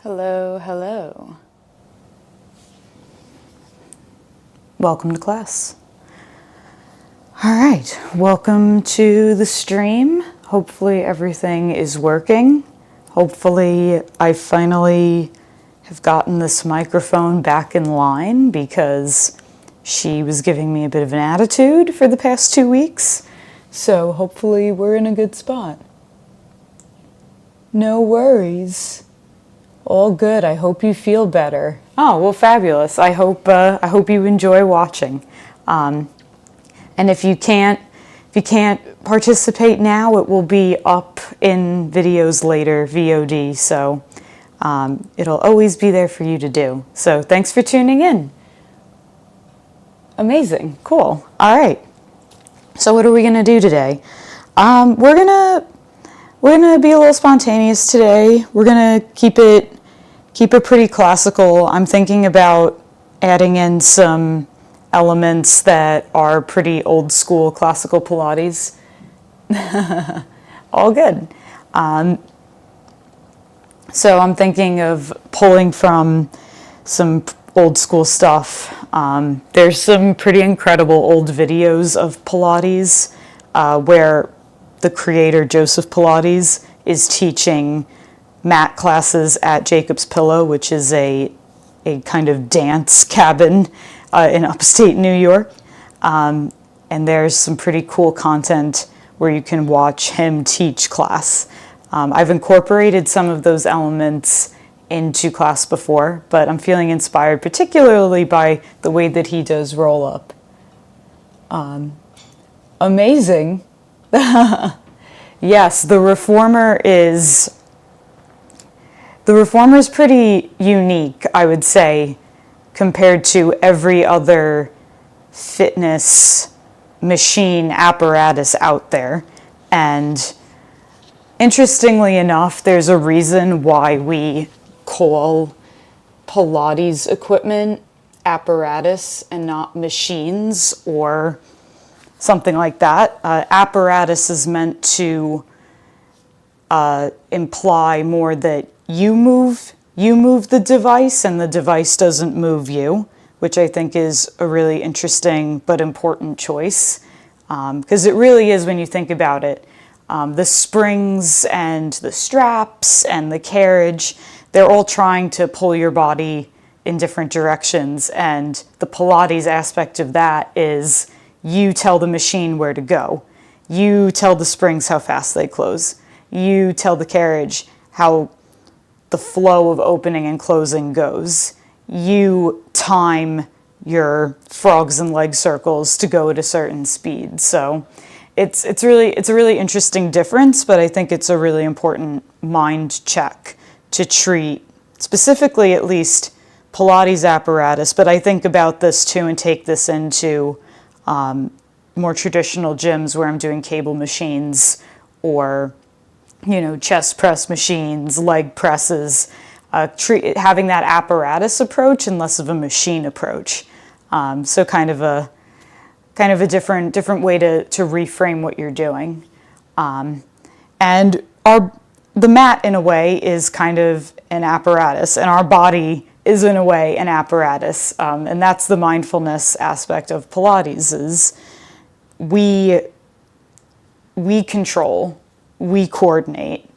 Hello, hello. Welcome to class. All right, welcome to the stream. Hopefully everything is working. Hopefully I finally have gotten this microphone back in line because she was giving me a bit of an attitude for the past 2 weeks. So hopefully we're in a good spot. No worries. All good. I hope you feel better. Oh, well, fabulous. I hope you enjoy watching. And if you can't participate now, it will be up in videos later, VOD. So it'll always be there for you to do. So thanks for tuning in. Amazing. Cool. All right. So what are we gonna do today? We're gonna be a little spontaneous today. We're gonna keep it pretty classical. I'm thinking about adding in some elements that are pretty old school classical Pilates. All good. So I'm thinking of pulling from some old school stuff. There's some pretty incredible old videos of Pilates where the creator, Joseph Pilates, is teaching mat classes at Jacob's Pillow, which is a kind of dance cabin in upstate New York. And there's some pretty cool content where you can watch him teach class. I've incorporated some of those elements into class before, but I'm feeling inspired particularly by the way that he does roll up. Amazing. Yes, the reformer is pretty unique, I would say, compared to every other fitness machine apparatus out there. And interestingly enough, there's a reason why we call Pilates equipment apparatus and not machines or something like that. Apparatus is meant to imply more that you move the device and the device doesn't move you, which I think is a really interesting but important choice. Because it really is, when you think about it, the springs and the straps and the carriage, they're all trying to pull your body in different directions. And the Pilates aspect of that is you tell the machine where to go. You tell the springs how fast they close. You tell the carriage how the flow of opening and closing goes. You time your frogs and leg circles to go at a certain speed. So it's a really interesting difference, but I think it's a really important mind check to treat, specifically at least Pilates apparatus, but I think about this too and take this into more traditional gyms where I'm doing cable machines or chest press machines, leg presses, having that apparatus approach and less of a machine approach. So kind of a different way to reframe what you're doing. And the mat, in a way, is kind of an apparatus, and our body is, in a way, an apparatus. And that's the mindfulness aspect of Pilates, is we control, we coordinate,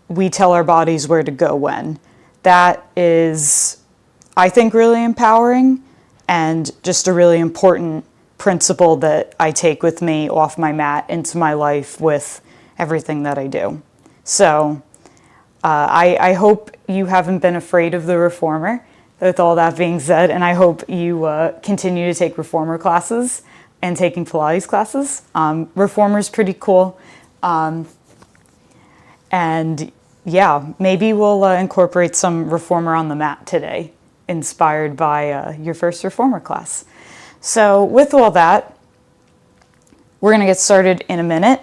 we tell our bodies where to go when. That is, I think, really empowering and just a really important principle that I take with me off my mat into my life with everything that I do. So I hope you haven't been afraid of the reformer, with all that being said, and I hope you continue to take reformer classes and taking Pilates classes. Reformer's pretty cool. And yeah, maybe we'll incorporate some reformer on the mat today, inspired by your first reformer class. So with all that, we're going to get started in a minute,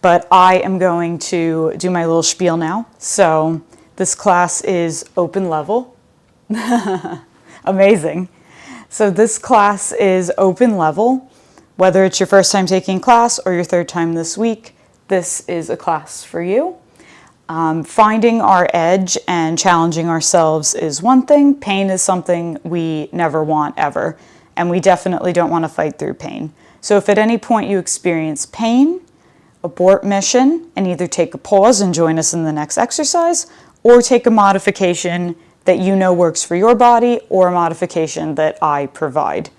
but I am going to do my little spiel now. So this class is open level. Amazing. So this class is open level. Whether it's your first time taking class or your third time this week, this is a class for you. Finding our edge and challenging ourselves is one thing. Pain is something we never want ever. And we definitely don't want to fight through pain. So if at any point you experience pain, abort mission and either take a pause and join us in the next exercise, or take a modification that you know works for your body, or a modification that I provide.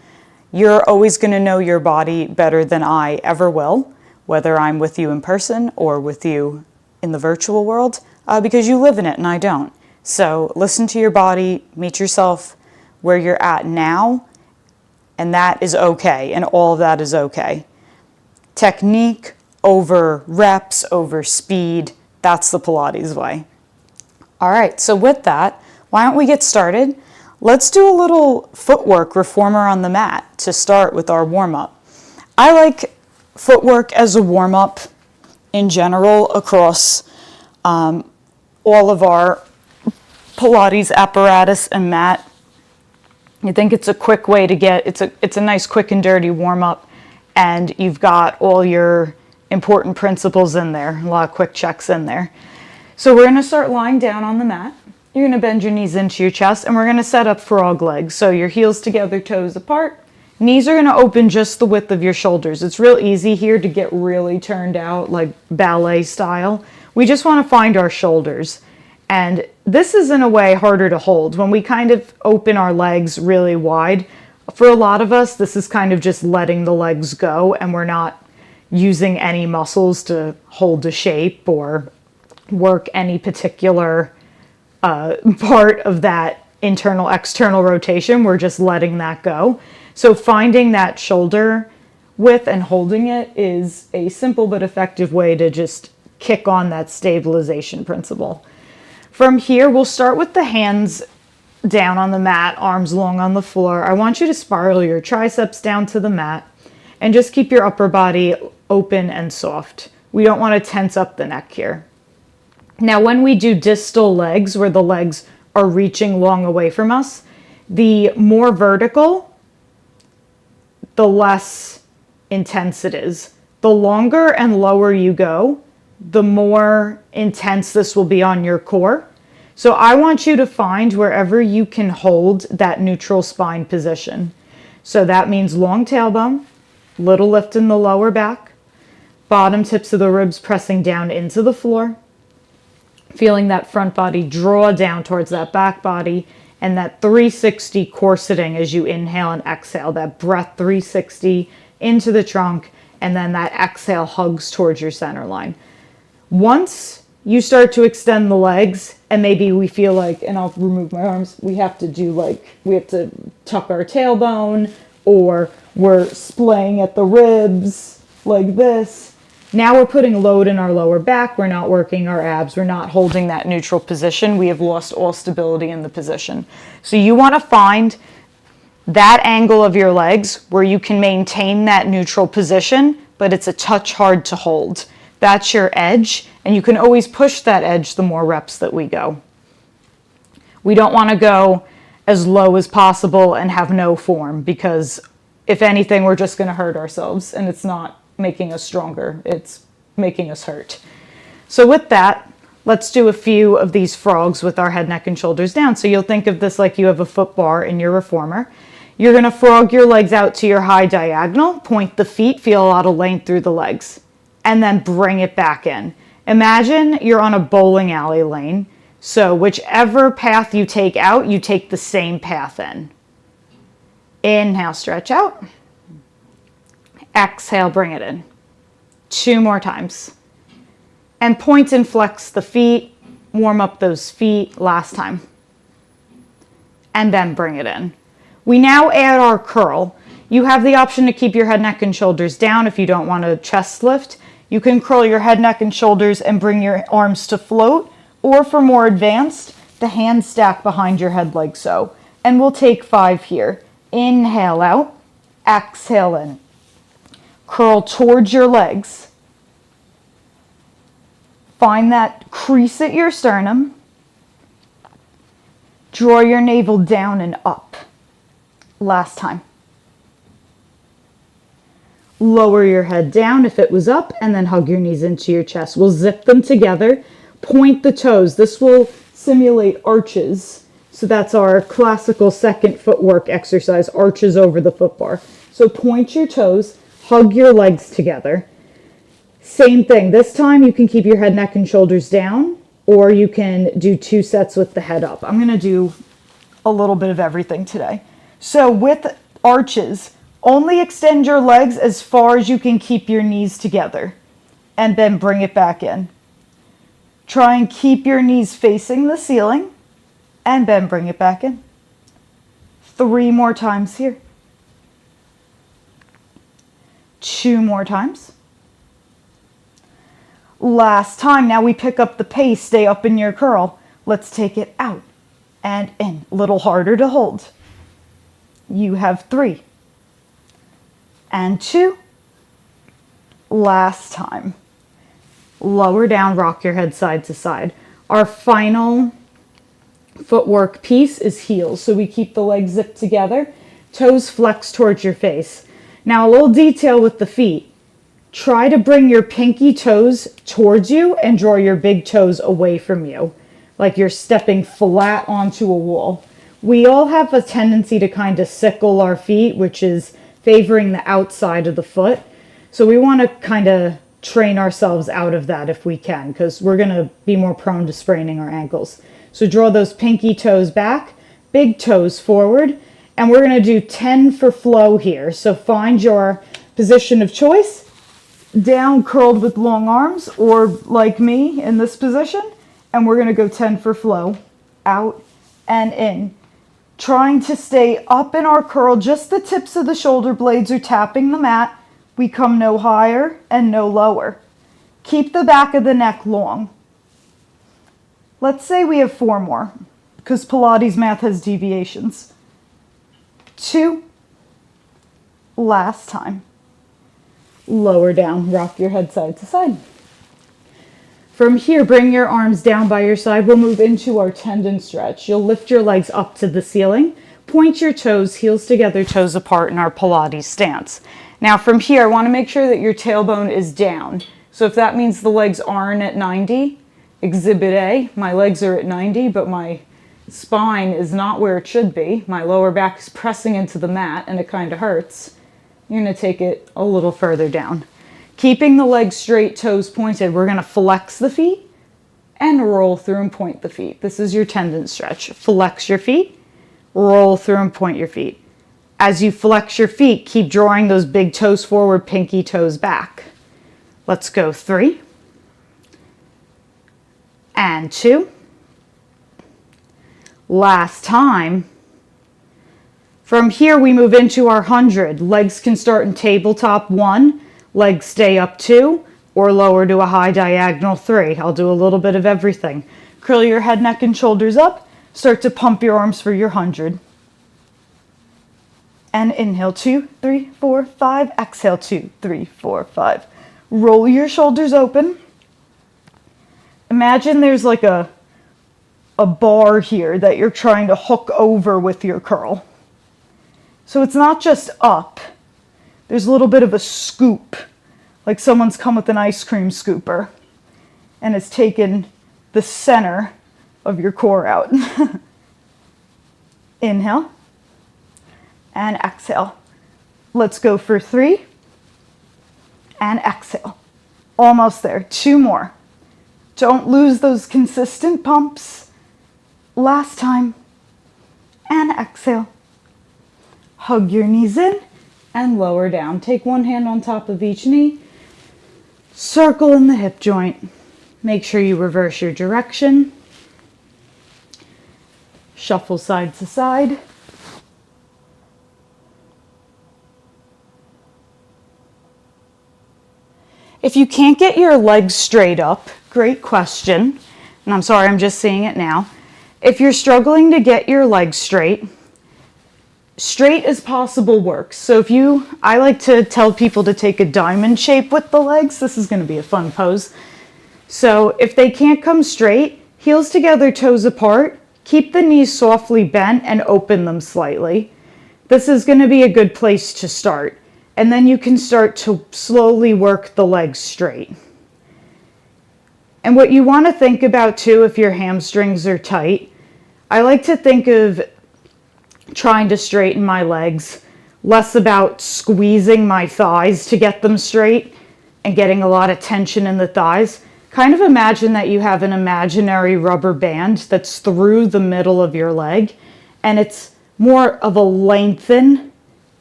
You're always going to know your body better than I ever will, whether I'm with you in person or with you in the virtual world, because you live in it and I don't. So listen to your body, meet yourself where you're at now, and that is okay, and all of that is okay. Technique over reps, over speed, that's the Pilates way. All right, so with that, why don't we get started? Let's do a little footwork reformer on the mat to start with our warm-up. I like footwork as a warm-up in general across all of our Pilates apparatus and mat. I think it's a quick way to get, it's a nice quick and dirty warm-up, and you've got all your important principles in there, a lot of quick checks in there. So we're going to start lying down on the mat. You're going to bend your knees into your chest, and we're going to set up frog legs. So your heels together, toes apart. Knees are going to open just the width of your shoulders. It's real easy here to get really turned out, like ballet style. We just want to find our shoulders. And this is in a way harder to hold. When we kind of open our legs really wide, for a lot of us, this is kind of just letting the legs go, and we're not using any muscles to hold a shape or work any particular part of that internal external rotation. We're just letting that go. So finding that shoulder width and holding it is a simple but effective way to just kick on that stabilization principle. From here, we'll start with the hands down on the mat, arms long on the floor. I want you to spiral your triceps down to the mat and just keep your upper body open and soft. We don't want to tense up the neck here. Now, when we do distal legs, where the legs are reaching long away from us, the more vertical, the less intense it is. The longer and lower you go, the more intense this will be on your core. So I want you to find wherever you can hold that neutral spine position. So that means long tailbone, little lift in the lower back, bottom tips of the ribs pressing down into the floor, feeling that front body draw down towards that back body, and that 360 corseting as you inhale and exhale, that breath 360 into the trunk, and then that exhale hugs towards your center line. Once you start to extend the legs, and maybe we feel like, and I'll remove my arms, we have to tuck our tailbone, or we're splaying at the ribs like this. Now we're putting load in our lower back. We're not working our abs. We're not holding that neutral position. We have lost all stability in the position. So you want to find that angle of your legs where you can maintain that neutral position, but it's a touch hard to hold. That's your edge, and you can always push that edge the more reps that we go. We don't want to go as low as possible and have no form, because if anything, we're just going to hurt ourselves, and it's not making us stronger, it's making us hurt. So with that, let's do a few of these frogs with our head, neck, and shoulders down. So you'll think of this like you have a foot bar in your reformer. You're going to frog your legs out to your high diagonal, point the feet, feel a lot of length through the legs, and then bring it back in. Imagine you're on a bowling alley lane. So whichever path you take out, you take the same path in. Inhale, stretch out. Exhale, bring it in. 2 more times. And point and flex the feet. Warm up those feet last time. And then bring it in. We now add our curl. You have the option to keep your head, neck, and shoulders down if you don't want a chest lift. You can curl your head, neck, and shoulders and bring your arms to float. Or for more advanced, the hands stack behind your head like so. And we'll take 5 here. Inhale out. Exhale in. Curl towards your legs. Find that crease at your sternum. Draw your navel down and up. Last time. Lower your head down if it was up, and then hug your knees into your chest. We'll zip them together. point the toes. This will simulate arches. So that's our classical second footwork exercise, arches over the foot bar. So point your toes, hug your legs together. Same thing. This time you can keep your head, neck, and shoulders down, or you can do 2 sets with the head up. I'm going to do a little bit of everything today. So with arches, only extend your legs as far as you can keep your knees together, and then bring it back in. Try and keep your knees facing the ceiling, and then bring it back in. 3 more times here. 2 more times. Last time. Now we pick up the pace. Stay up in your curl. Let's take it out and in. A little harder to hold. You have 3 and 2. Last time. Lower down, rock your head side to side. Our final footwork piece is heels. So we keep the legs zipped together, toes flex towards your face. Now a little detail with the feet. Try to bring your pinky toes towards you and draw your big toes away from you, like you're stepping flat onto a wall. We all have a tendency to kind of sickle our feet, which is favoring the outside of the foot. So we want to kind of train ourselves out of that if we can, because we're going to be more prone to spraining our ankles. So draw those pinky toes back, big toes forward, and we're going to do 10 for flow here. So find your position of choice. Down curled with long arms, or like me in this position, and we're going to go 10 for flow, out and in. Trying to stay up in our curl, just the tips of the shoulder blades are tapping the mat. We come no higher and no lower. Keep the back of the neck long. Let's say we have 4 more, because Pilates math has deviations. 2. Last time. Lower down, rock your head side to side. From here, bring your arms down by your side. We'll move into our tendon stretch. You'll lift your legs up to the ceiling, point your toes, heels together, toes apart in our Pilates stance. Now from here, I want to make sure that your tailbone is down. So if that means the legs aren't at 90, exhibit A, my legs are at 90, but my spine is not where it should be. My lower back is pressing into the mat and it kind of hurts. You're going to take it a little further down. Keeping the legs straight, toes pointed, we're going to flex the feet and roll through and point the feet. This is your tendon stretch. Flex your feet, roll through and point your feet. As you flex your feet, keep drawing those big toes forward, pinky toes back. Let's go 3 and 2. Last time. From here, we move into our 100. Legs can start in tabletop 1, legs stay up 2, or lower to a high diagonal 3. I'll do a little bit of everything. Curl your head, neck, and shoulders up. Start to pump your arms for your 100. And inhale, 2, 3, 4, 5. Exhale, 2, 3, 4, 5. Roll your shoulders open. Imagine there's like a bar here that you're trying to hook over with your curl. So it's not just up. There's a little bit of a scoop, like someone's come with an ice cream scooper and has taken the center of your core out. Inhale and exhale. Let's go for 3 and exhale. Almost there. 2 more. Don't lose those consistent pumps. Last time. And exhale. Hug your knees in and lower down. Take one hand on top of each knee. Circle in the hip joint. Make sure you reverse your direction. Shuffle side to side. If you can't get your legs straight up, great question. And I'm sorry, I'm just seeing it now. If you're struggling to get your legs straight as possible works. So I like to tell people to take a diamond shape with the legs. This is going to be a fun pose. So if they can't come straight, heels together, toes apart, keep the knees softly bent and open them slightly. This is going to be a good place to start. And then you can start to slowly work the legs straight. And what you want to think about too, if your hamstrings are tight, I like to think of trying to straighten my legs, less about squeezing my thighs to get them straight and getting a lot of tension in the thighs. Kind of imagine that you have an imaginary rubber band that's through the middle of your leg, and it's more of a lengthen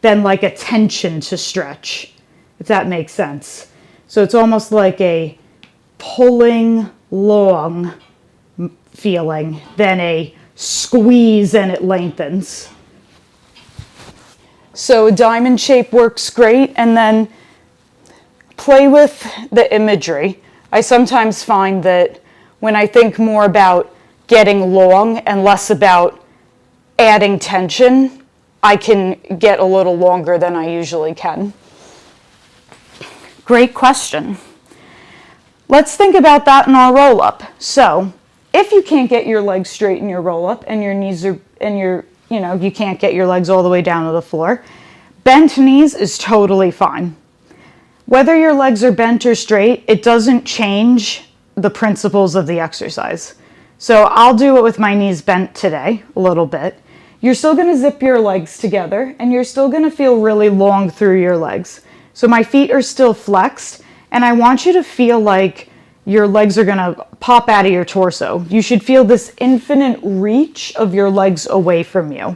than like a tension to stretch, if that makes sense. So it's almost like a pulling long feeling than a squeeze and it lengthens. So a diamond shape works great, and then play with the imagery. I sometimes find that when I think more about getting long and less about adding tension, I can get a little longer than I usually can. Great question. Let's think about that in our roll-up. So if you can't get your legs straight in your roll-up and your knees are, and you can't get your legs all the way down to the floor, bent knees is totally fine. Whether your legs are bent or straight, it doesn't change the principles of the exercise. So I'll do it with my knees bent today, a little bit. You're still gonna zip your legs together, and you're still gonna feel really long through your legs. So my feet are still flexed, and I want you to feel like your legs are gonna pop out of your torso. You should feel this infinite reach of your legs away from you.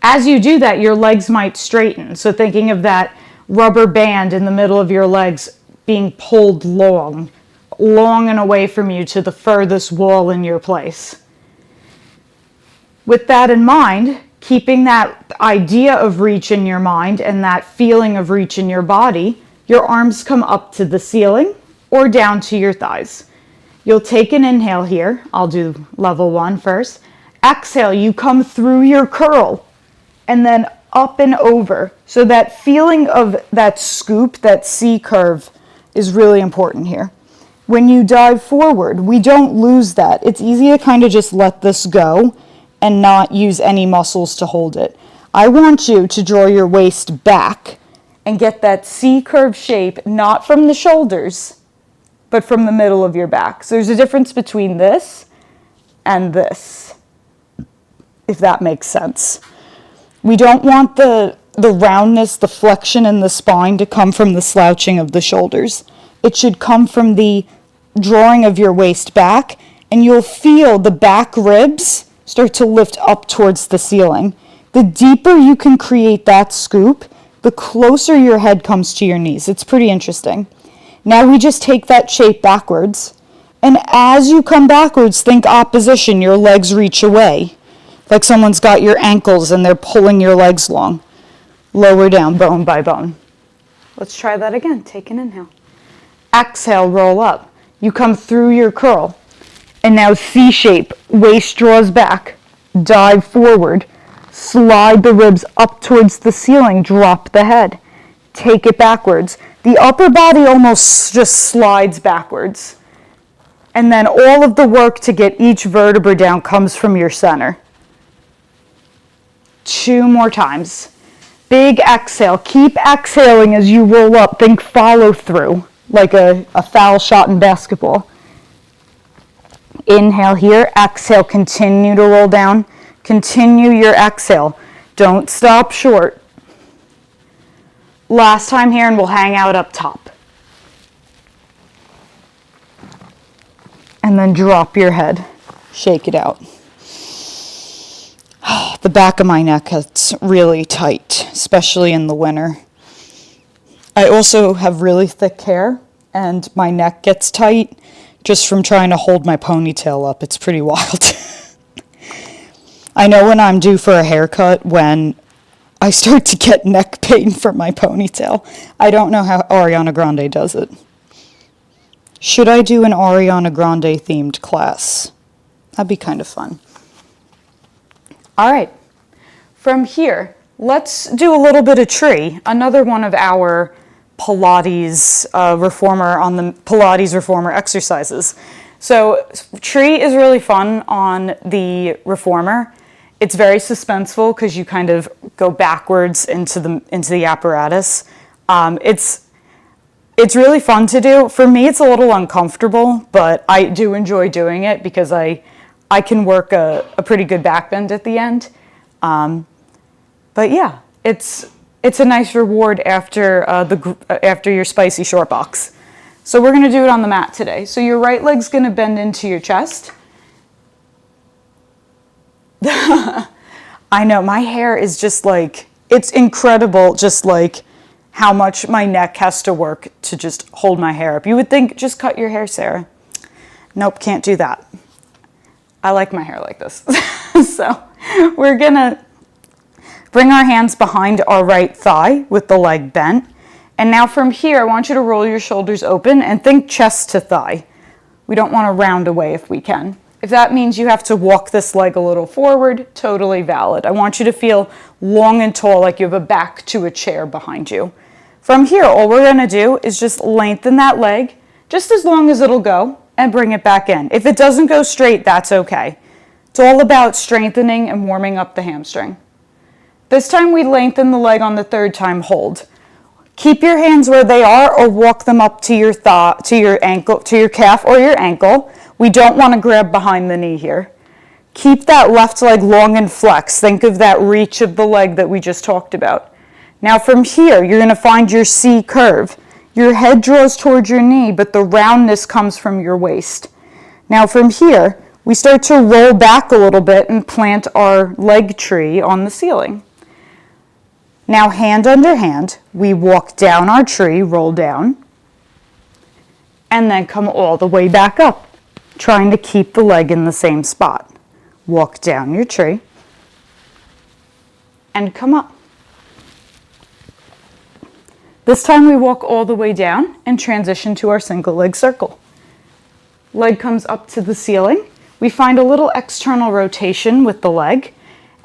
As you do that, your legs might straighten. So thinking of that rubber band in the middle of your legs being pulled long and away from you to the furthest wall in your place. With that in mind, keeping that idea of reach in your mind and that feeling of reach in your body, your arms come up to the ceiling or down to your thighs. You'll take an inhale here. I'll do level 1 first. Exhale, you come through your curl and then up and over. So that feeling of that scoop, that C curve, is really important here. When you dive forward, we don't lose that. It's easy to kind of just let this go and not use any muscles to hold it. I want you to draw your waist back and get that C curve shape, not from the shoulders, but from the middle of your back. So there's a difference between this and this, if that makes sense. We don't want the roundness, the flexion in the spine to come from the slouching of the shoulders. It should come from the drawing of your waist back, and you'll feel the back ribs start to lift up towards the ceiling. The deeper you can create that scoop, the closer your head comes to your knees. It's pretty interesting. Now we just take that shape backwards, and as you come backwards, think opposition, your legs reach away. Like someone's got your ankles and they're pulling your legs long. Lower down, bone by bone. Let's try that again. Take an inhale. Exhale, roll up. You come through your curl. And now C shape, waist draws back. Dive forward. Slide the ribs up towards the ceiling. Drop the head. Take it backwards. The upper body almost just slides backwards. And then all of the work to get each vertebra down comes from your center. 2 more times. Big exhale. Keep exhaling as you roll up. Think follow through, like a foul shot in basketball. Inhale here. Exhale. Continue to roll down. Continue your exhale. Don't stop short. Last time here, and we'll hang out up top. And then drop your head. Shake it out. The back of my neck gets really tight, especially in the winter. I also have really thick hair, and my neck gets tight just from trying to hold my ponytail up. It's pretty wild. I know when I'm due for a haircut when I start to get neck pain from my ponytail. I don't know how Ariana Grande does it. Should I do an Ariana Grande themed class? That'd be kind of fun. All right, from here, let's do a little bit of tree, another one of our Pilates reformer on the Pilates reformer exercises. So tree is really fun on the reformer. It's very suspenseful because you kind of go backwards into the apparatus. It's It's really fun to do. For me, it's a little uncomfortable, but I do enjoy doing it because I can work a pretty good back bend at the end. But yeah, it's a nice reward after after your spicy short box. So we're gonna do it on the mat today. So your right leg's gonna bend into your chest. I know, my hair is just like, it's incredible just like how much my neck has to work to just hold my hair up. You would think, just cut your hair, Sarah. Nope, can't do that. I like my hair like this. So we're gonna bring our hands behind our right thigh with the leg bent. And now from here, I want you to roll your shoulders open and think chest to thigh. We don't want to round away if we can. If that means you have to walk this leg a little forward, totally valid. I want you to feel long and tall, like you have a back to a chair behind you. From here, all we're gonna do is just lengthen that leg, just as long as it'll go, and bring it back in. If it doesn't go straight, that's okay. It's all about strengthening and warming up the hamstring. This time we lengthen the leg on the third time, hold. Keep your hands where they are or walk them up to your thigh, to your ankle, to your calf or your ankle. We don't want to grab behind the knee here. Keep that left leg long and flex. Think of that reach of the leg that we just talked about. Now from here, you're going to find your C curve. Your head draws towards your knee, but the roundness comes from your waist. Now from here, we start to roll back a little bit and plant our leg tree on the ceiling. Now hand under hand, we walk down our tree, roll down, and then come all the way back up, trying to keep the leg in the same spot. Walk down your tree and come up. This time we walk all the way down and transition to our single leg circle. Leg comes up to the ceiling. We find a little external rotation with the leg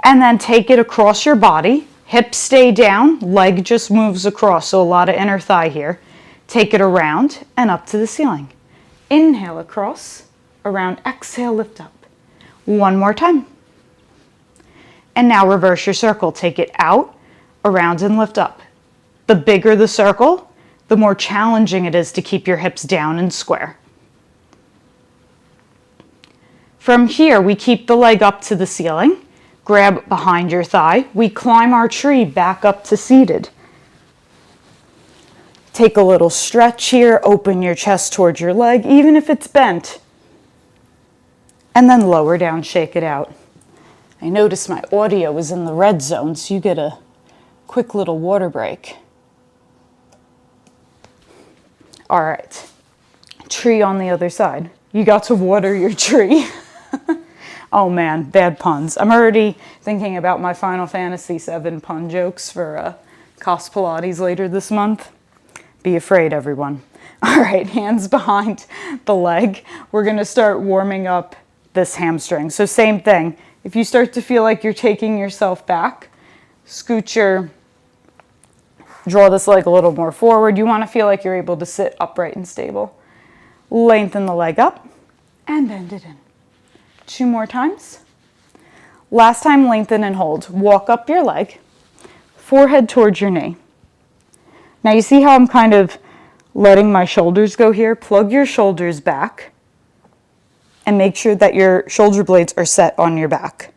and then take it across your body. Hips stay down, leg just moves across, so a lot of inner thigh here. Take it around and up to the ceiling. Inhale across, around, exhale, lift up. One more time. And now reverse your circle. Take it out, around, and lift up. The bigger the circle, the more challenging it is to keep your hips down and square. From here, we keep the leg up to the ceiling. Grab behind your thigh. We climb our tree back up to seated. Take a little stretch here. Open your chest towards your leg, even if it's bent. And then lower down, shake it out. I noticed my audio is in the red zone, so you get a quick little water break. All right, tree on the other side. You got to water your tree. Oh man, bad puns. I'm already thinking about my Final Fantasy VII pun jokes for Cos Pilates later this month. Be afraid, everyone. All right, hands behind the leg. We're gonna start warming up this hamstring. So same thing. If you start to feel like you're taking yourself back, draw this leg a little more forward. You wanna feel like you're able to sit upright and stable. Lengthen the leg up and bend it in. 2 more times. Last time, lengthen and hold. Walk up your leg, forehead towards your knee. Now you see how I'm kind of letting my shoulders go here? Plug your shoulders back and make sure that your shoulder blades are set on your back.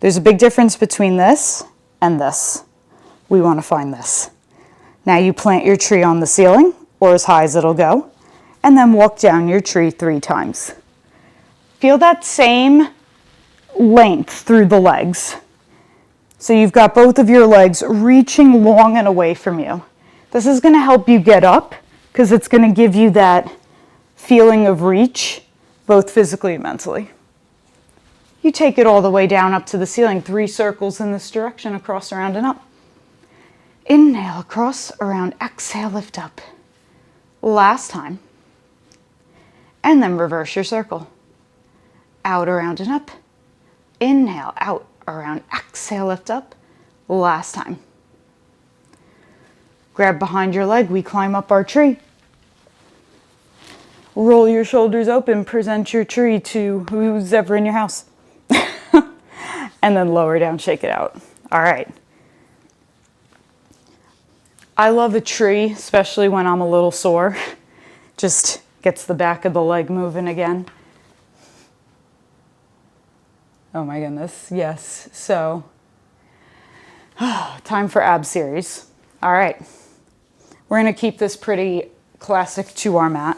There's a big difference between this and this. We want to find this. Now you plant your tree on the ceiling, or as high as it'll go, and then walk down your tree 3 times. Feel that same length through the legs. So you've got both of your legs reaching long and away from you. This is going to help you get up because it's going to give you that feeling of reach, both physically and mentally. You take it all the way down up to the ceiling, 3 circles in this direction, across, around, and up. Inhale, across, around, exhale, lift up. Last time. And then reverse your circle. Out, around, and up. Inhale, out, around, exhale, lift up. Last time. Grab behind your leg, we climb up our tree. Roll your shoulders open, present your tree to who's ever in your house. And then lower down, shake it out. All right. I love a tree, especially when I'm a little sore. Just gets the back of the leg moving again. Oh my goodness, yes. So, time for ab series. All right. We're going to keep this pretty classic 2R mat.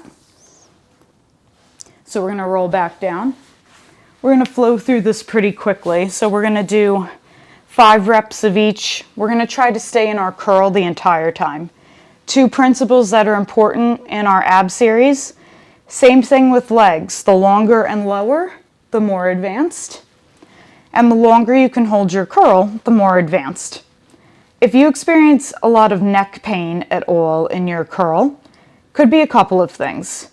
So we're going to roll back down. We're going to flow through this pretty quickly. So we're going to do 5 reps of each. We're going to try to stay in our curl the entire time. 2 principles that are important in our ab series. Same thing with legs. The longer and lower, the more advanced. And the longer you can hold your curl, the more advanced. If you experience a lot of neck pain at all in your curl, could be a couple of things.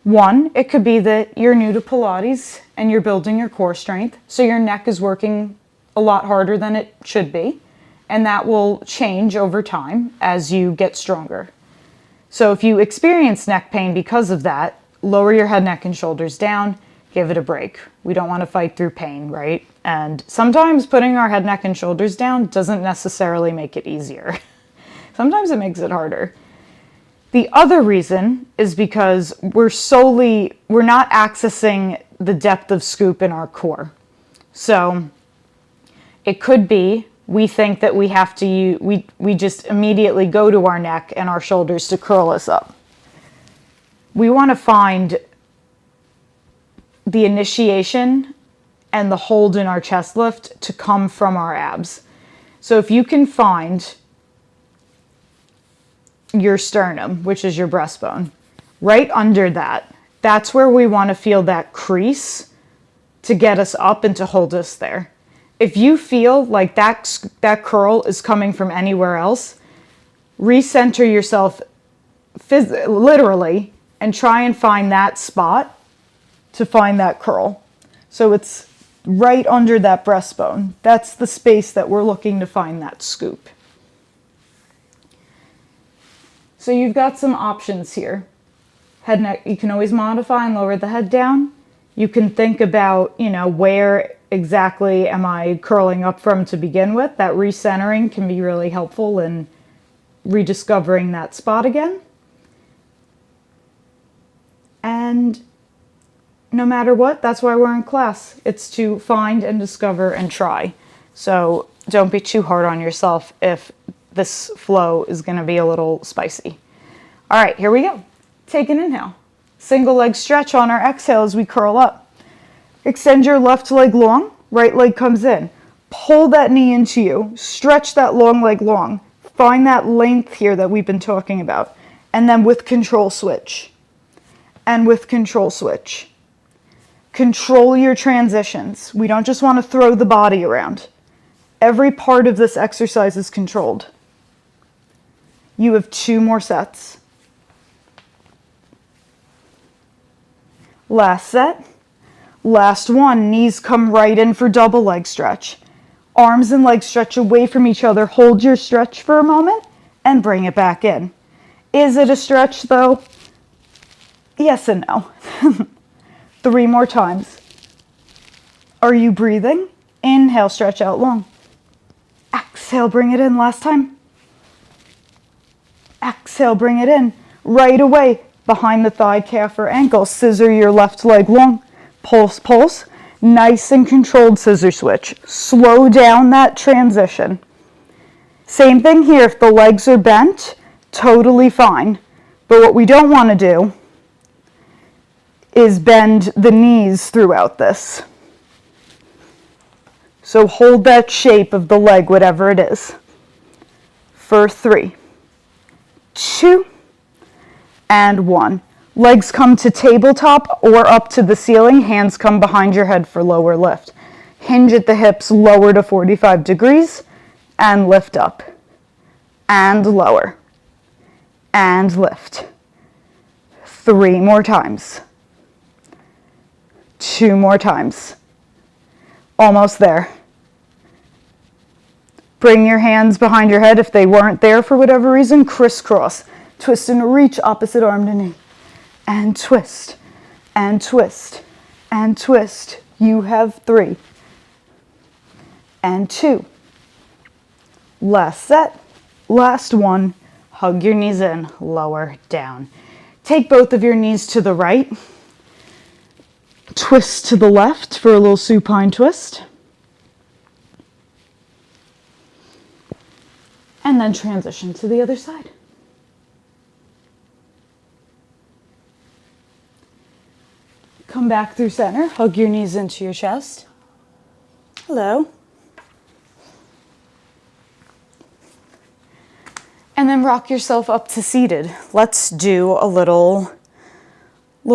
One, it could be that you're new to Pilates and you're building your core strength, so your neck is working a lot harder than it should be, and that will change over time as you get stronger. So if you experience neck pain because of that, lower your head, neck, and shoulders down, give it a break. We don't want to fight through pain, right? And sometimes putting our head, neck, and shoulders down doesn't necessarily make it easier. Sometimes it makes it harder. The other reason is because we're not accessing the depth of scoop in our core. So it could be we think that we have to we just immediately go to our neck and our shoulders to curl us up. We want to find the initiation and the hold in our chest lift to come from our abs. So if you can find your sternum, which is your breastbone, right under that, that's where we want to feel that crease to get us up and to hold us there. If you feel like that curl is coming from anywhere else, recenter yourself literally and try and find that spot to find that curl. So it's right under that breastbone. That's the space that we're looking to find that scoop. So you've got some options here. Head, neck, you can always modify and lower the head down. You can think about, where exactly am I curling up from to begin with. That recentering can be really helpful in rediscovering that spot again. And no matter what, that's why we're in class. It's to find and discover and try. So don't be too hard on yourself if this flow is going to be a little spicy. All right, here we go. Take an inhale. Single leg stretch on our exhale as we curl up. Extend your left leg long, right leg comes in. Pull that knee into you. Stretch that long leg long. Find that length here that we've been talking about. And then with control switch. And with control switch. Control your transitions. We don't just want to throw the body around. Every part of this exercise is controlled. You have 2 more sets. Last set. Last one. Knees come right in for double leg stretch. Arms and legs stretch away from each other. Hold your stretch for a moment and bring it back in. Is it a stretch though? Yes and no. 3 more times. Are you breathing? Inhale, stretch out long. Exhale, bring it in. Last time. Exhale, bring it in. Right away, behind the thigh, calf, or ankle. Scissor your left leg long. Pulse, pulse. Nice and controlled scissor switch. Slow down that transition. Same thing here. If the legs are bent, totally fine. But what we don't want to do is bend the knees throughout this. So hold that shape of the leg, whatever it is. For 3, 2, and 1. Legs come to tabletop or up to the ceiling. Hands come behind your head for lower lift. Hinge at the hips, lower to 45 degrees, and lift up. And lower. And lift. 3 more times. 2 more times. Almost there. Bring your hands behind your head if they weren't there for whatever reason. Crisscross. Twist and reach, opposite arm to knee. And twist. And twist. And twist. You have 3. And 2. Last set. Last one. hug your knees in, lower, down. Take both of your knees to the right. Twist to the left for a little supine twist. And then transition to the other side. Come back through center, hug your knees into your chest. Hello. And then rock yourself up to seated. Let's do a little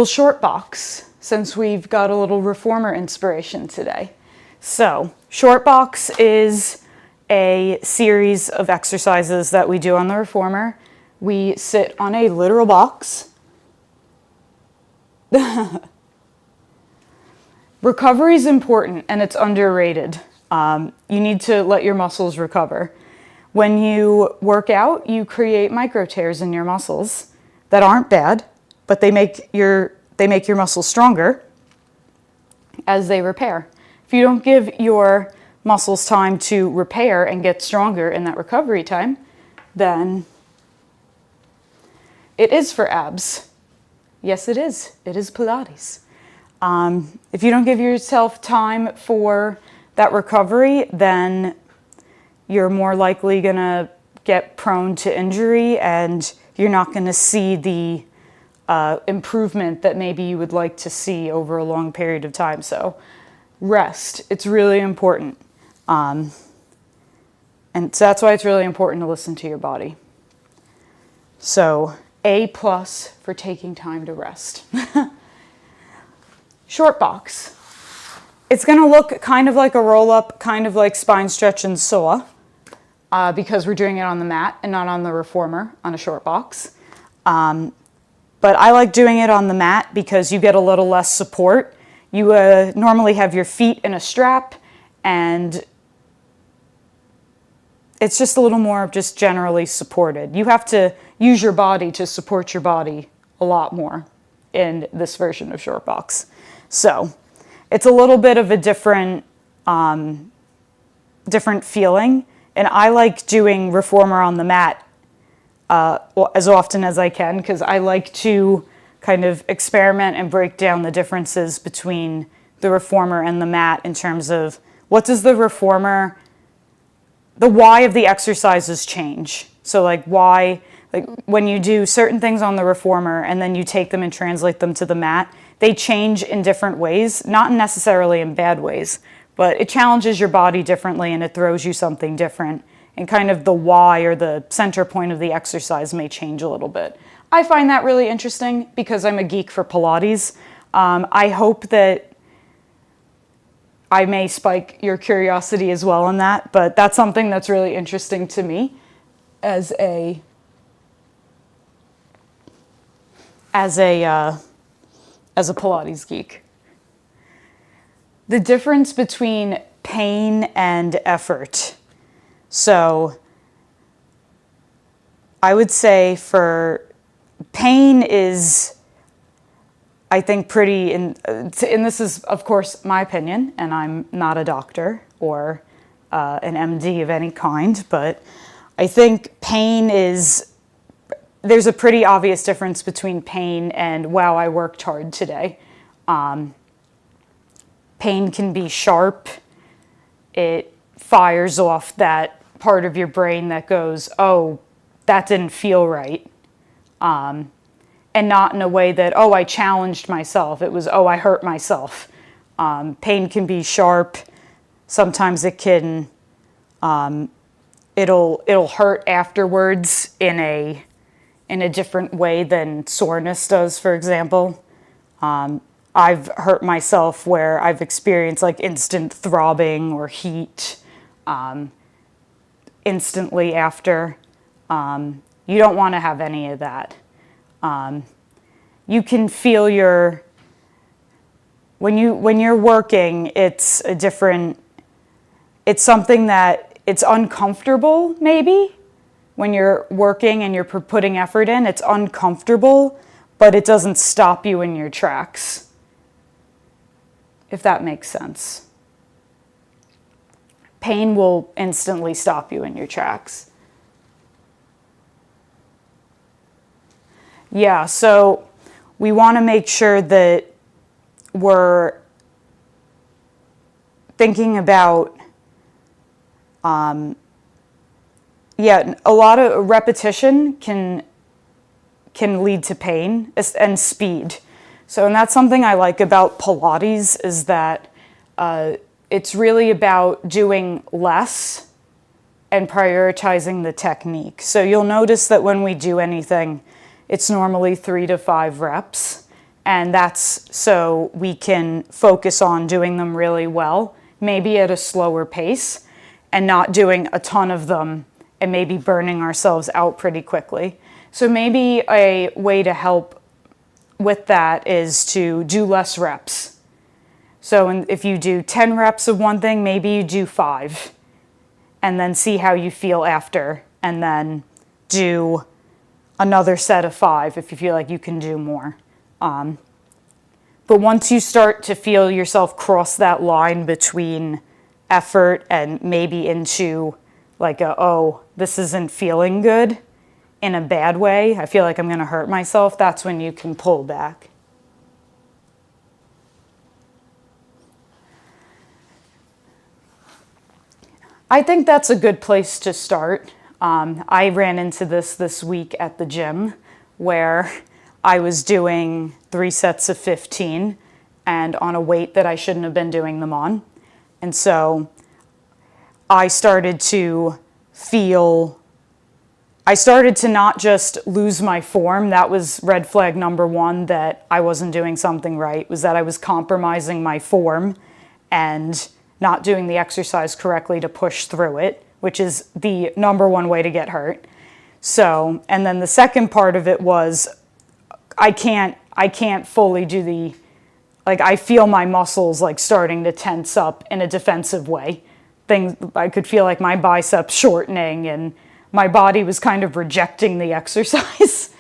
short box since we've got a little reformer inspiration today. So, short box is a series of exercises that we do on the reformer. We sit on a literal box. Recovery is important and it's underrated. You need to let your muscles recover. When you work out, you create micro tears in your muscles that aren't bad, but they make your muscles stronger as they repair. If you don't give your muscles time to repair and get stronger in that recovery time, then it is for abs. Yes, it is. It is Pilates. If you don't give yourself time for that recovery, then you're more likely going to get prone to injury and you're not going to see the improvement that maybe you would like to see over a long period of time. So rest, it's really important. And so that's why it's really important to listen to your body. So A+ for taking time to rest. Short box. It's going to look kind of like a roll-up, kind of like spine stretch and saw, because we're doing it on the mat and not on the reformer on a short box. But I like doing it on the mat because you get a little less support. You normally have your feet in a strap, and it's just a little more just generally supported. You have to use your body to support your body a lot more in this version of short box. So it's a little bit of a different feeling, and I like doing reformer on the mat as often as I can because I like to kind of experiment and break down the differences between the reformer and the mat in terms of what does the reformer, the why of the exercises change. So like why, like when you do certain things on the reformer and then you take them and translate them to the mat, they change in different ways, not necessarily in bad ways, but it challenges your body differently and it throws you something different. And kind of the why or the center point of the exercise may change a little bit. I find that really interesting because I'm a geek for Pilates. I hope that I may spike your curiosity as well on that, but that's something that's really interesting to me as a Pilates geek. The difference between pain and effort. So I would say for pain is, I think, pretty, and this is, of course, my opinion, and I'm not a doctor or an MD of any kind, but I think pain is, there's a pretty obvious difference between pain and, wow, I worked hard today. Pain can be sharp. It fires off that part of your brain that goes, oh, that didn't feel right. And not in a way that, oh, I challenged myself. It was, oh, I hurt myself. Pain can be sharp. Sometimes it can, it'll hurt afterwards in a different way than soreness does, for example. I've hurt myself where I've experienced like instant throbbing or heat instantly after. You don't want to have any of that. You can feel when you're working, it's something that it's uncomfortable maybe. When you're working and you're putting effort in, it's uncomfortable, but it doesn't stop you in your tracks, if that makes sense. Pain will instantly stop you in your tracks. Yeah, so we want to make sure that we're thinking about, yeah, a lot of repetition can lead to pain and speed. So, and that's something I like about Pilates is that it's really about doing less and prioritizing the technique. So you'll notice that when we do anything, it's normally 3 to 5 reps. And that's so we can focus on doing them really well, maybe at a slower pace, and not doing a ton of them and maybe burning ourselves out pretty quickly. So maybe a way to help with that is to do less reps. So if you do 10 reps of one thing, maybe you do 5, and then see how you feel after, and then do another set of 5 if you feel like you can do more. But once you start to feel yourself cross that line between effort and maybe into like oh, this isn't feeling good in a bad way, I feel like I'm going to hurt myself, that's when you can pull back. I think that's a good place to start. I ran into this week at the gym where I was doing 3 sets of 15 and on a weight that I shouldn't have been doing them on. And so I started to not just lose my form. That was red flag number 1, that I wasn't doing something right, was that I was compromising my form and not doing the exercise correctly to push through it, which is the number 1 way to get hurt. So, and then the second part of it was I can't fully do I feel my muscles like starting to tense up in a defensive way. I could feel like my biceps shortening and my body was kind of rejecting the exercise.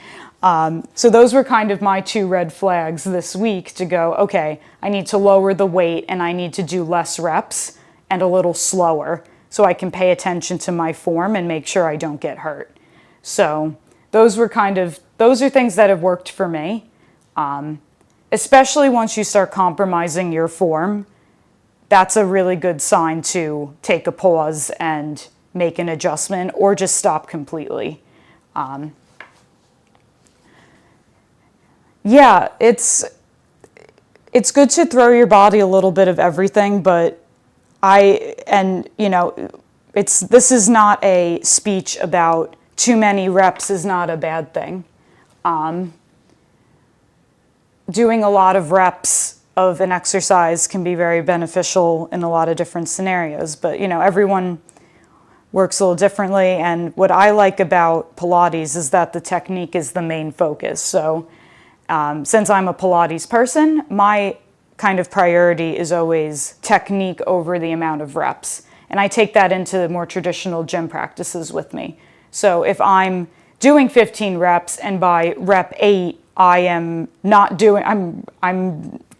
So those were kind of my 2 red flags this week to go, okay, I need to lower the weight and I need to do less reps and a little slower so I can pay attention to my form and make sure I don't get hurt. So those are things that have worked for me, especially once you start compromising your form. That's a really good sign to take a pause and make an adjustment or just stop completely. Yeah, it's good to throw your body a little bit of everything, but this is not a speech about too many reps is not a bad thing. Doing a lot of reps of an exercise can be very beneficial in a lot of different scenarios, but everyone works a little differently. And what I like about Pilates is that the technique is the main focus. So since I'm a Pilates person, my kind of priority is always technique over the amount of reps. And I take that into more traditional gym practices with me. So if I'm doing 15 reps and by rep 8, I'm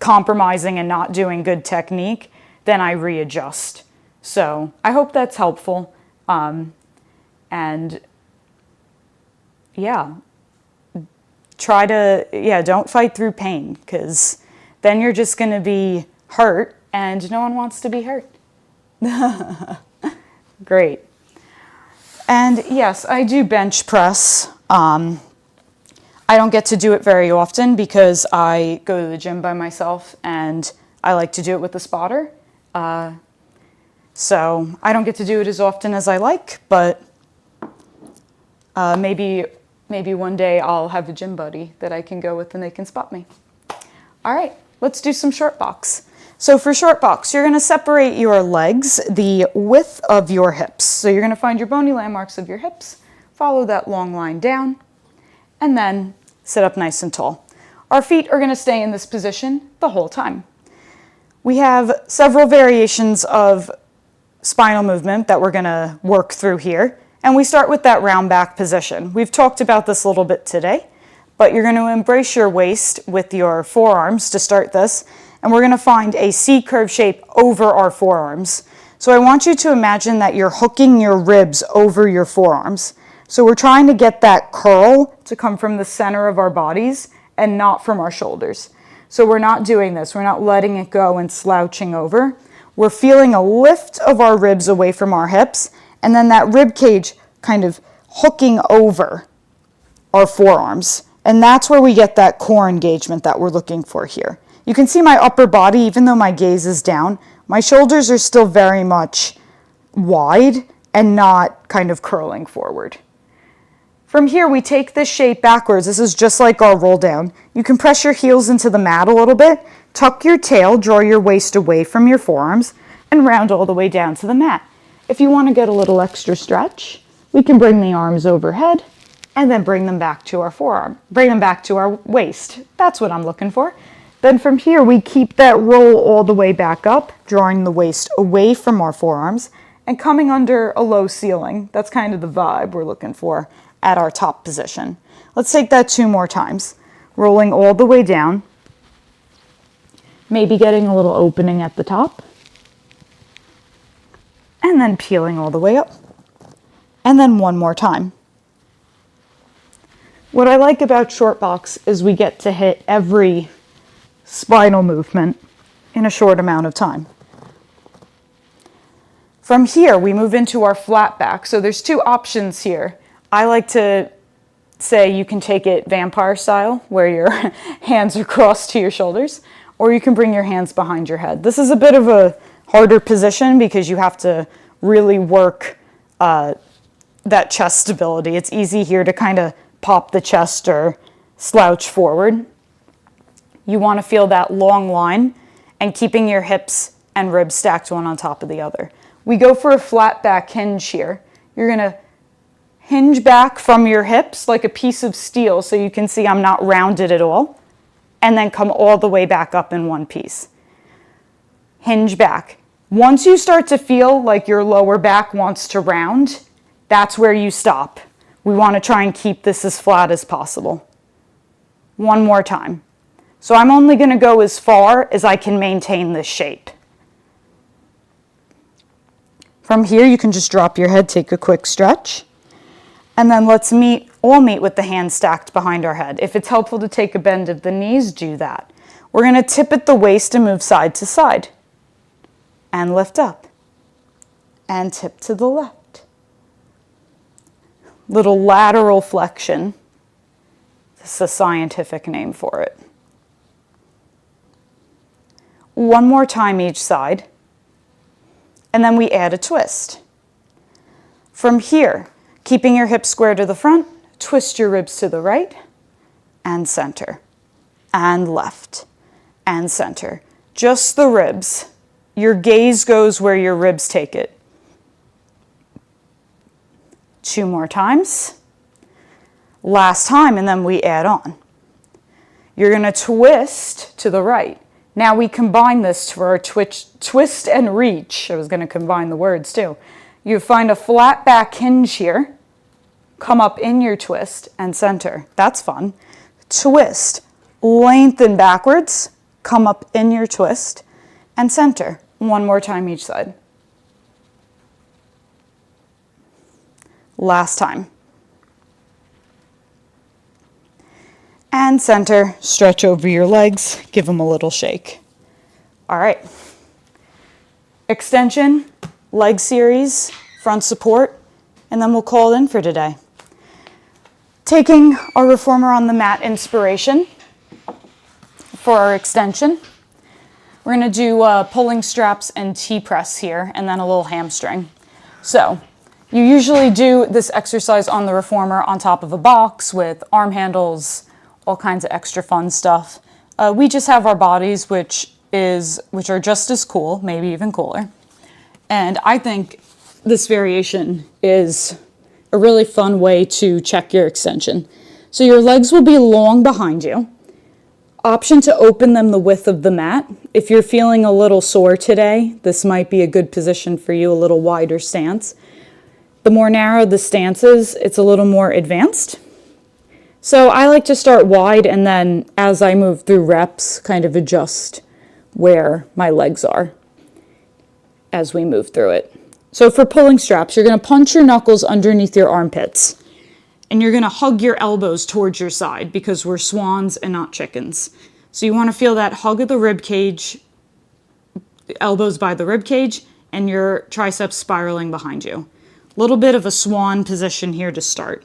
compromising and not doing good technique, then I readjust. So I hope that's helpful. And yeah, don't fight through pain, because then you're just going to be hurt and no one wants to be hurt. Great. And yes, I do bench press. I don't get to do it very often because I go to the gym by myself and I like to do it with a spotter. So I don't get to do it as often as I like, but maybe one day I'll have a gym buddy that I can go with and they can spot me. All right, let's do some short box. So for short box, you're going to separate your legs the width of your hips. So you're going to find your bony landmarks of your hips, follow that long line down, and then sit up nice and tall. Our feet are going to stay in this position the whole time. We have several variations of spinal movement that we're going to work through here. And we start with that round back position. We've talked about this a little bit today, but you're going to embrace your waist with your forearms to start this. And we're going to find a C-curve shape over our forearms. So I want you to imagine that you're hooking your ribs over your forearms. So we're trying to get that curl to come from the center of our bodies and not from our shoulders. So we're not doing this. We're not letting it go and slouching over. We're feeling a lift of our ribs away from our hips, and then that rib cage kind of hooking over our forearms. And that's where we get that core engagement that we're looking for here. You can see my upper body, even though my gaze is down, my shoulders are still very much wide and not kind of curling forward. From here, we take this shape backwards. This is just like our roll down. You can press your heels into the mat a little bit, tuck your tail, draw your waist away from your forearms, and round all the way down to the mat. If you want to get a little extra stretch, we can bring the arms overhead and then bring them back to our forearm, bring them back to our waist. That's what I'm looking for. Then from here, we keep that roll all the way back up, drawing the waist away from our forearms and coming under a low ceiling. That's kind of the vibe we're looking for at our top position. Let's take that 2 more times. Rolling all the way down, maybe getting a little opening at the top, and then peeling all the way up. And then 1 more time. What I like about short box is we get to hit every spinal movement in a short amount of time. From here, we move into our flat back. So there's 2 options here. I like to say you can take it vampire style, where your hands are crossed to your shoulders, or you can bring your hands behind your head. This is a bit of a harder position because you have to really work that chest stability. It's easy here to kind of pop the chest or slouch forward. You want to feel that long line and keeping your hips and ribs stacked one on top of the other. We go for a flat back hinge here. You're going to hinge back from your hips like a piece of steel, so you can see I'm not rounded at all, and then come all the way back up in one piece. Hinge back. Once you start to feel like your lower back wants to round, that's where you stop. We want to try and keep this as flat as possible. 1 more time. So I'm only going to go as far as I can maintain this shape. From here, you can just drop your head, take a quick stretch. And then let's all meet with the hands stacked behind our head. If it's helpful to take a bend of the knees, do that. We're going to tip at the waist and move side to side. And lift up. And tip to the left. Little lateral flexion. This is a scientific name for it. 1 more time each side. And then we add a twist. From here, keeping your hips square to the front, twist your ribs to the right and center and left and center. Just the ribs. Your gaze goes where your ribs take it. 2 more times. Last time, and then we add on. You're going to twist to the right. Now we combine this for our twist and reach. I was going to combine the words too. You find a flat back hinge here. Come up in your twist and center. That's fun. Twist. Lengthen backwards. Come up in your twist and center. 1 more time each side. Last time. And center, stretch over your legs, give them a little shake. All right. Extension, leg series, front support, and then we'll call it in for today. Taking our reformer on the mat inspiration for our extension. We're going to do pulling straps and T-press here, and then a little hamstring. So you usually do this exercise on the reformer on top of a box with arm handles, all kinds of extra fun stuff. We just have our bodies, which are just as cool, maybe even cooler. And I think this variation is a really fun way to check your extension. So your legs will be long behind you. Option to open them the width of the mat. If you're feeling a little sore today, this might be a good position for you, a little wider stance. The more narrow the stance is, it's a little more advanced. So I like to start wide, and then as I move through reps, kind of adjust where my legs are as we move through it. So for pulling straps, you're going to punch your knuckles underneath your armpits. and you're going to hug your elbows towards your side because we're swans and not chickens. So you want to feel that hug of the rib cage, elbows by the rib cage, and your triceps spiraling behind you. A little bit of a swan position here to start.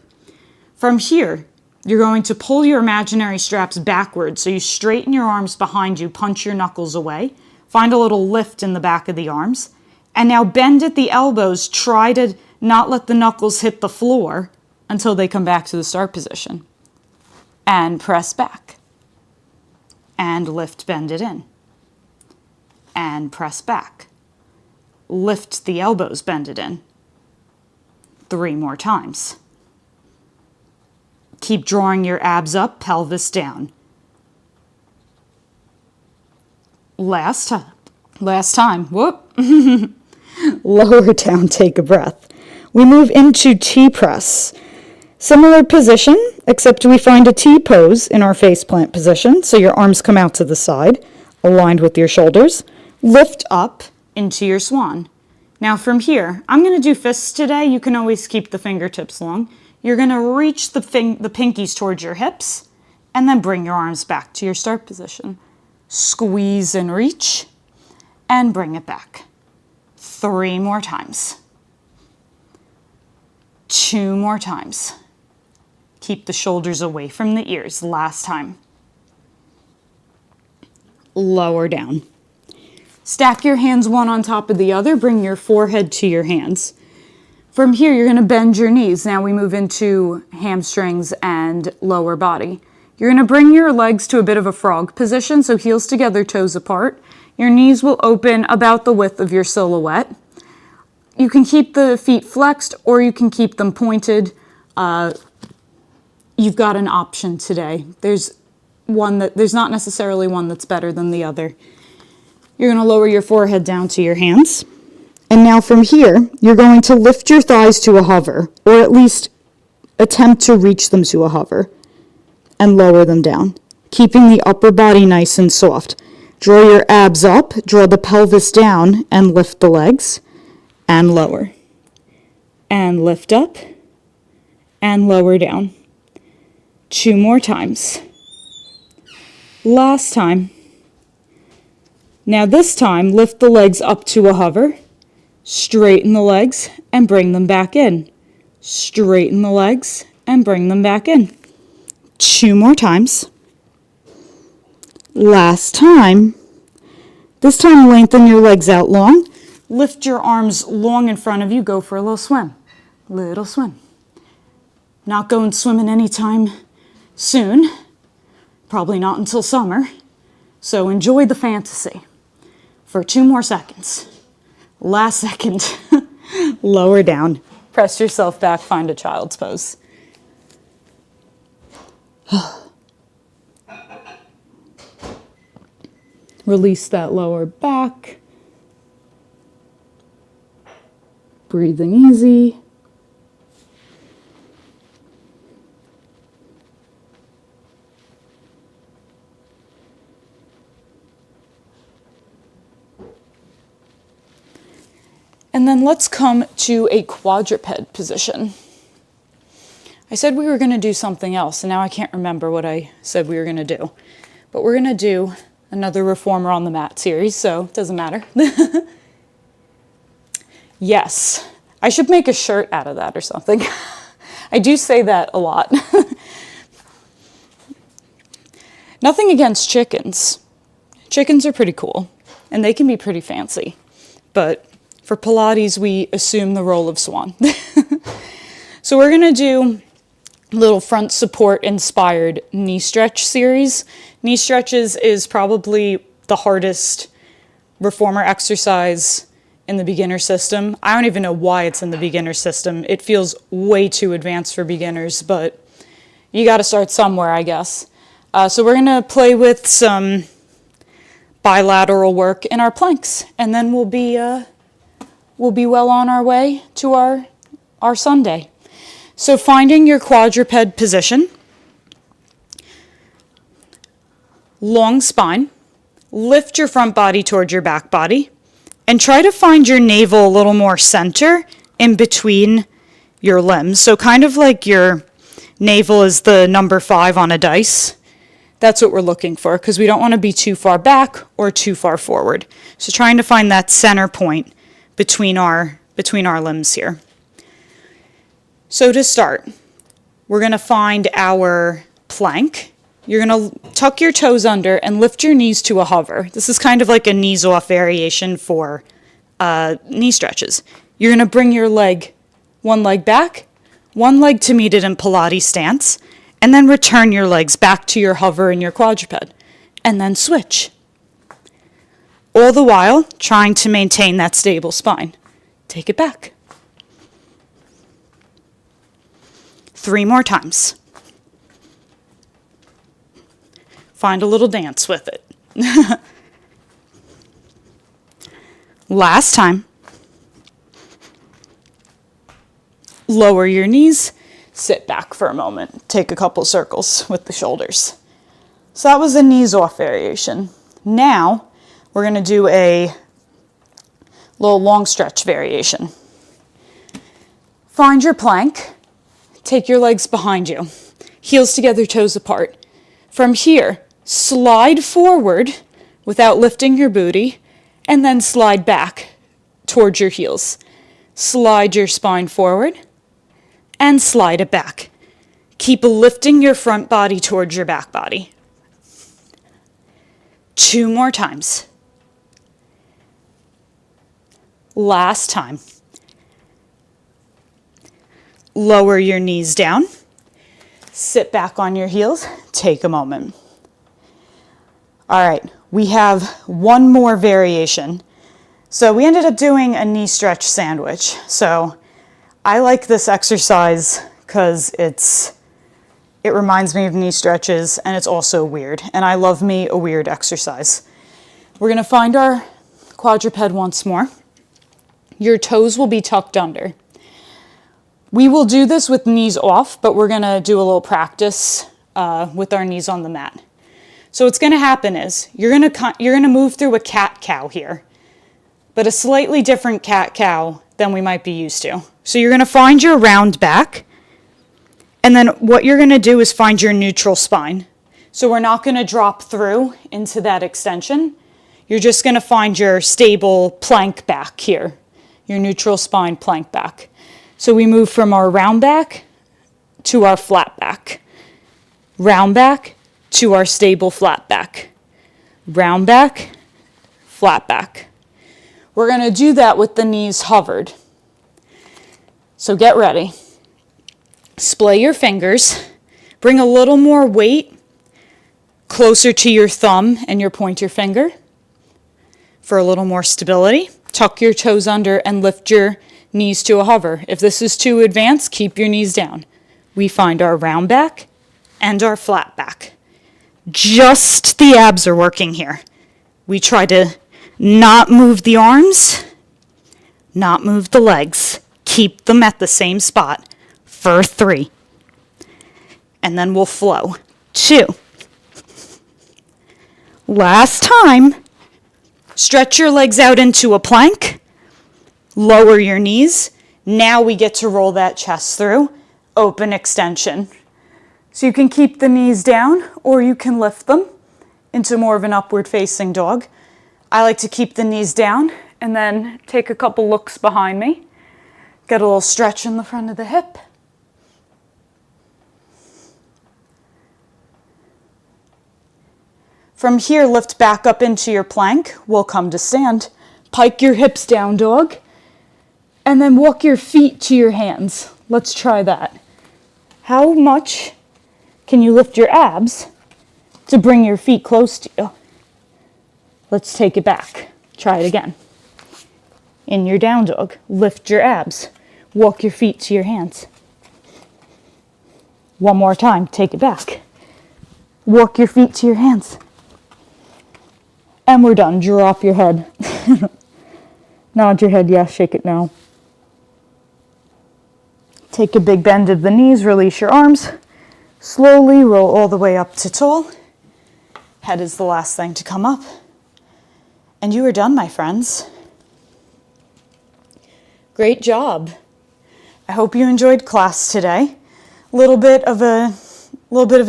From here, you're going to pull your imaginary straps backwards, so you straighten your arms behind you, punch your knuckles away, find a little lift in the back of the arms, and now bend at the elbows, try to not let the knuckles hit the floor until they come back to the start position. And press back. And lift, bend it in. And press back. Lift the elbows, bend it in. 3 more times. Keep drawing your abs up, pelvis down. Last time. Whoop. Lower down, take a breath. We move into T-press. Similar position, except we find a T pose in our face plant position, so your arms come out to the side, aligned with your shoulders. Lift up into your swan. Now from here, I'm going to do fists today. You can always keep the fingertips long. You're going to reach the pinkies towards your hips, and then bring your arms back to your start position. Squeeze and reach, and bring it back. 3 more times. 2 more times. Keep the shoulders away from the ears. Last time. Lower down. Stack your hands one on top of the other. Bring your forehead to your hands. From here, you're going to bend your knees. Now we move into hamstrings and lower body. You're going to bring your legs to a bit of a frog position, so heels together, toes apart. Your knees will open about the width of your silhouette. You can keep the feet flexed or you can keep them pointed. You've got an option today. There's not necessarily one that's better than the other. You're going to lower your forehead down to your hands. And now from here, you're going to lift your thighs to a hover, or at least attempt to reach them to a hover, and lower them down, keeping the upper body nice and soft. Draw your abs up, draw the pelvis down, and lift the legs, and lower. And lift up, and lower down. 2 more times. Last time. Now this time, lift the legs up to a hover, straighten the legs, and bring them back in. Straighten the legs, and bring them back in. 2 more times. Last time. This time, lengthen your legs out long. Lift your arms long in front of you. Go for a little swim. Little swim. Not going swimming anytime soon. Probably not until summer. So enjoy the fantasy for 2 more seconds. Last second. Lower down. Press yourself back. Find a child's pose. Release that lower back. Breathing easy. And then let's come to a quadruped position. I said we were going to do something else, and now I can't remember what I said we were going to do. But we're going to do another Reformer on the Mat series, so it doesn't matter. Yes, I should make a shirt out of that or something. I do say that a lot. Nothing against chickens. Chickens are pretty cool, and they can be pretty fancy. But for Pilates, we assume the role of swan. So we're going to do a little front support inspired knee stretch series. Knee stretches is probably the hardest reformer exercise in the beginner system. I don't even know why it's in the beginner system. It feels way too advanced for beginners, but you got to start somewhere, I guess. So we're going to play with some bilateral work in our planks, and then we'll be well on our way to our Sunday. So finding your quadruped position, long spine, lift your front body towards your back body, and try to find your navel a little more center in between your limbs. So kind of like you're Navel is the number 5 on a dice. That's what we're looking for, because we don't want to be too far back or too far forward. So trying to find that center point between our limbs here. So to start, we're going to find our plank. You're going to tuck your toes under and lift your knees to a hover. This is kind of like a knees off variation for knee stretches. You're going to bring your one leg back, one leg to meet it in Pilates stance, and then return your legs back to your hover and your quadruped, and then switch. All the while, trying to maintain that stable spine. Take it back. 3 more times. Find a little dance with it. Last time. Lower your knees, sit back for a moment, take a couple circles with the shoulders. So that was a knees off variation. Now we're going to do a little long stretch variation. Find your plank, take your legs behind you, heels together, toes apart. From here, slide forward without lifting your booty, and then slide back towards your heels. Slide your spine forward and slide it back. Keep lifting your front body towards your back body. 2 more times. Last time. Lower your knees down. Sit back on your heels. Take a moment. All right, we have one more variation. So we ended up doing a knee stretch sandwich. So I like this exercise because it reminds me of knee stretches, and it's also weird. And I love me a weird exercise. We're going to find our quadruped once more. Your toes will be tucked under. We will do this with knees off, but we're going to do a little practice with our knees on the mat. So what's going to happen is you're going to move through a cat-cow here, but a slightly different cat-cow than we might be used to. So you're going to find your round back, and then what you're going to do is find your neutral spine. So we're not going to drop through into that extension. You're just going to find your stable plank back here, your neutral spine plank back. So we move from our round back to our flat back. Round back to our stable flat back. Round back, flat back. We're going to do that with the knees hovered. So get ready. Splay your fingers. Bring a little more weight closer to your thumb and your pointer finger for a little more stability. Tuck your toes under and lift your knees to a hover. If this is too advanced, keep your knees down. We find our round back and our flat back. Just the abs are working here. We try to not move the arms, not move the legs. Keep them at the same spot for 3. And then we'll flow. 2. Last time. Stretch your legs out into a plank. Lower your knees. Now we get to roll that chest through. Open extension. So you can keep the knees down or you can lift them into more of an upward facing dog. I like to keep the knees down and then take a couple looks behind me. Get a little stretch in the front of the hip. From here, lift back up into your plank. We'll come to stand. Pike your hips down, dog. And then walk your feet to your hands. Let's try that. How much can you lift your abs to bring your feet close to you? Let's take it back. Try it again. In your down dog, lift your abs. Walk your feet to your hands. One more time, take it back. Walk your feet to your hands. And we're done. Drop your head. Nod your head, yes, shake it no. Take a big bend of the knees, release your arms. Slowly roll all the way up to tall. Head is the last thing to come up. And you are done, my friends. Great job. I hope you enjoyed class today. little bit of a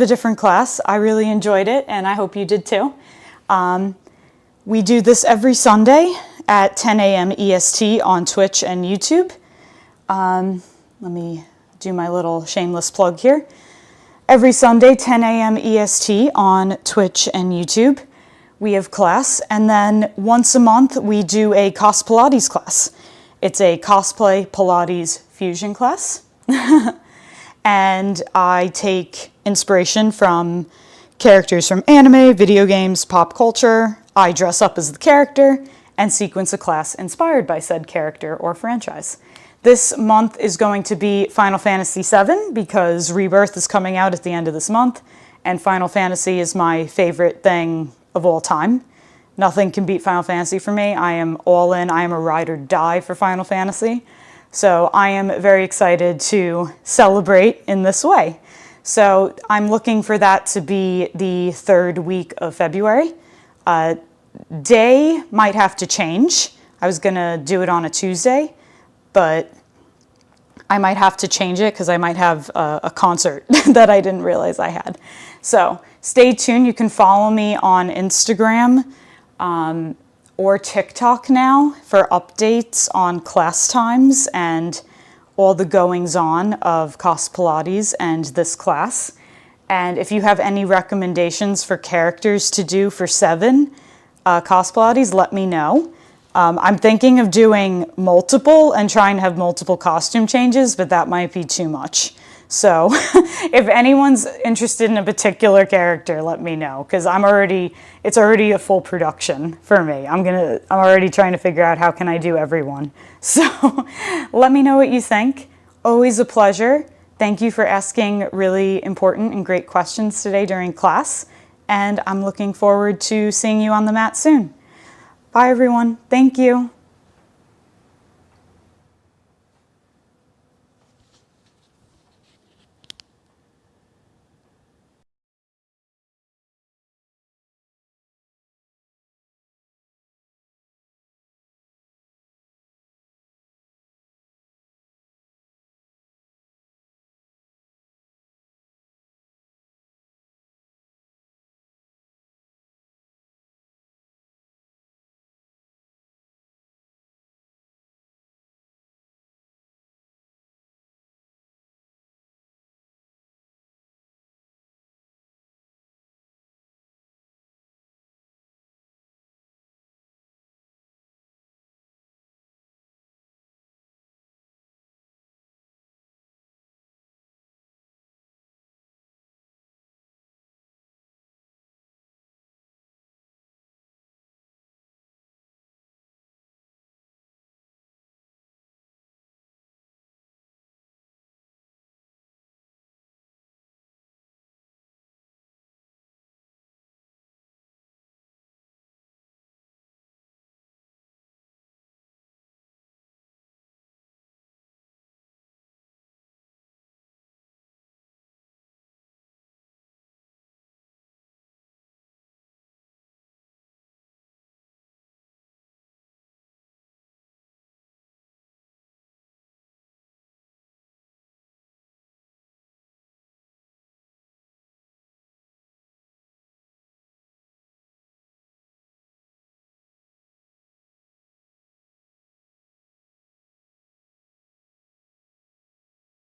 different class. I really enjoyed it, and I hope you did too. We do this every Sunday at 10 a.m. EST on Twitch and YouTube. Let me do my little shameless plug here. Every Sunday, 10 a.m. EST on Twitch and YouTube, we have class. And then once a month, we do a Cos Pilates class. It's a cosplay Pilates fusion class. And I take inspiration from characters from anime, video games, pop culture. I dress up as the character and sequence a class inspired by said character or franchise. This month is going to be Final Fantasy VII because Rebirth is coming out at the end of this month, and Final Fantasy is my favorite thing of all time. Nothing can beat Final Fantasy for me. I am all in. I am a ride or die for Final Fantasy. So I am very excited to celebrate in this way. So I'm looking for that to be the third week of February. Day might have to change. I was gonna do it on a Tuesday, but I might have to change it because I might have a concert that I didn't realize I had. So stay tuned. You can follow me on Instagram or TikTok now for updates on class times and all the goings on of Cos Pilates and this class. And if you have any recommendations for characters to do for 7 Cos Pilates, let me know. I'm thinking of doing multiple and trying to have multiple costume changes, but that might be too much. So if anyone's interested in a particular character, let me know, because it's already a full production for me. I'm already trying to figure out how can I do everyone. So let me know what you think. Always a pleasure. Thank you for asking really important and great questions today during class. And I'm looking forward to seeing you on the mat soon. Bye, everyone. Thank you.